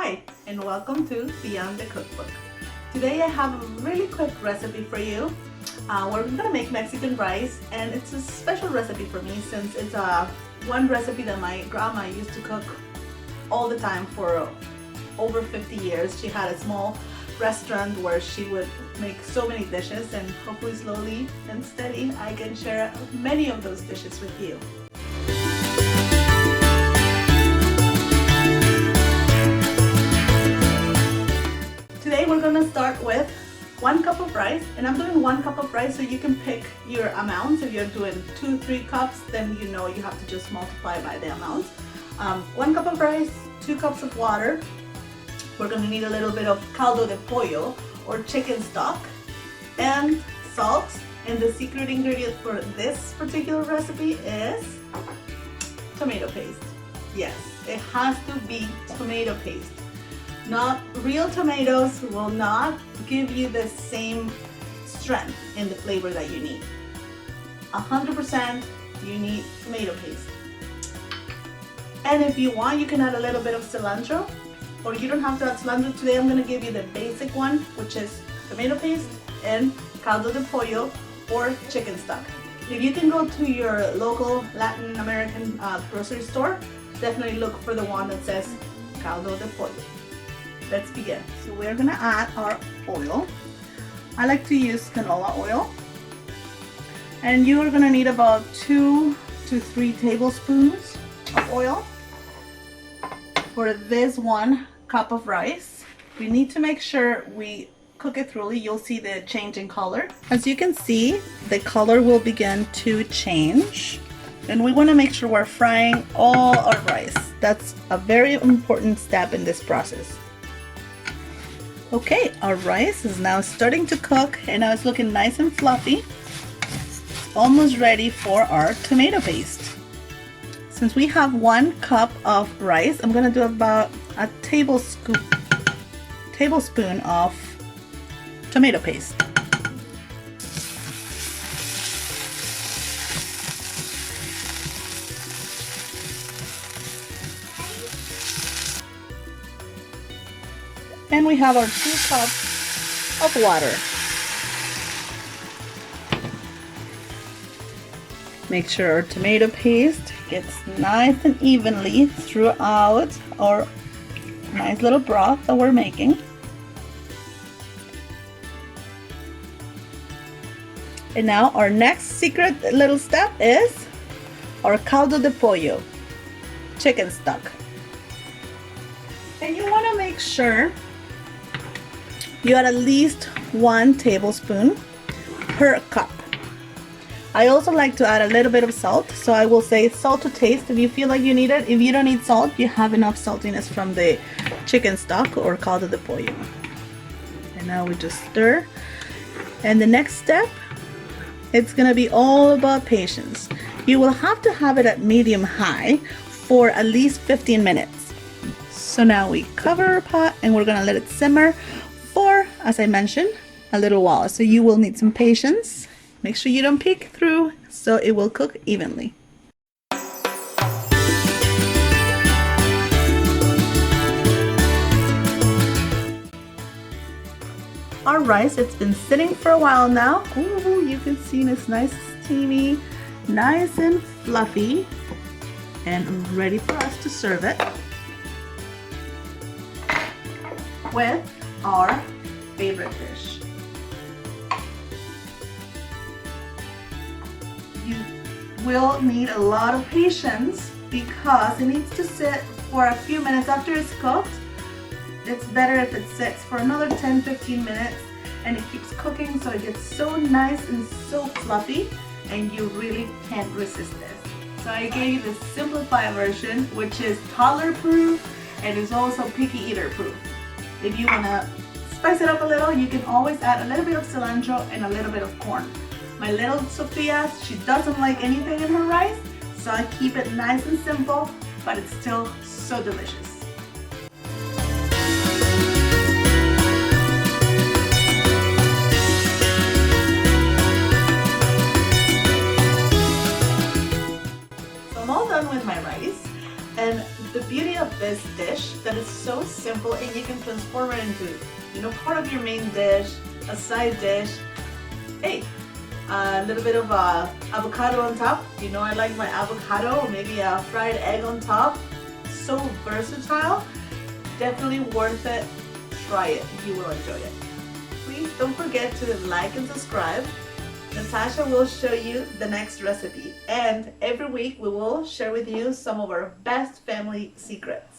Hi, and welcome to Beyond the Cookbook. Today I have a really quick recipe for you. We're gonna make Mexican rice, and it's a special recipe for me since it's one recipe that my grandma used to cook all the time for over 50 years. She had a small restaurant where she would make so many dishes, and hopefully slowly and steady I can share many of those dishes with you. Today we're gonna start with 1 cup of rice, and I'm doing 1 cup of rice so you can pick your amounts. If you're doing 2-3 cups, then you know you have to just multiply by the amount. 1 cup of rice, 2 cups of water. We're gonna need a little bit of caldo de pollo or chicken stock, and salt. And the secret ingredient for this particular recipe is tomato paste. Yes, it has to be tomato paste. Not real tomatoes will not give you the same strength in the flavor that you need. 100% you need tomato paste. And if you want, you can add a little bit of cilantro, or you don't have to add cilantro. Today I'm going to give you the basic one, which is tomato paste and caldo de pollo or chicken stock. If you can go to your local Latin American grocery store, definitely look for the one that says caldo de pollo. Let's begin. So we're gonna add our oil. I like to use canola oil. And you are gonna need about 2 to 3 tablespoons of oil for this 1 cup of rice. We need to make sure we cook it thoroughly. You'll see the change in color. As you can see, the color will begin to change. And we wanna make sure we're frying all our rice. That's a very important step in this process. Okay, our rice is now starting to cook, and now it's looking nice and fluffy. It's almost ready for our tomato paste. Since we have 1 cup of rice, I'm gonna do about a tablespoon of tomato paste. And we have our 2 cups of water. Make sure our tomato paste gets nice and evenly throughout our nice little broth that we're making. And now our next secret little step is our caldo de pollo, chicken stock. And you want to make sure you add at least 1 tablespoon per cup. I also like to add a little bit of salt, so I will say salt to taste if you feel like you need it. If you don't need salt, you have enough saltiness from the chicken stock or caldo de pollo. And now we just stir. And the next step, it's gonna be all about patience. You will have to have it at medium high for at least 15 minutes. So now we cover our pot and we're gonna let it simmer for, as I mentioned, a little while. So you will need some patience. Make sure you don't peek through so it will cook evenly. Our rice, it's been sitting for a while now. Ooh, you can see it's nice, steamy, nice and fluffy, and ready for us to serve it with our favorite dish. You will need a lot of patience because it needs to sit for a few minutes after it's cooked. It's better if it sits for another 10-15 minutes and it keeps cooking so it gets so nice and so fluffy, and you really can't resist this. So I gave you the simplified version, which is toddler proof and is also picky eater proof. If you want to spice it up a little, you can always add a little bit of cilantro and a little bit of corn. My little Sophia, she doesn't like anything in her rice, so I keep it nice and simple, but it's still so delicious. So I'm all done with my rice, and the beauty of this dish that is so simple, and you can transform it into, you know, part of your main dish, a side dish. Hey, a little bit of avocado on top. You know I like my avocado, or maybe a fried egg on top. So versatile. Definitely worth it. Try it. You will enjoy it. Please don't forget to like and subscribe. Natasha will show you the next recipe, and every week we will share with you some of our best family secrets.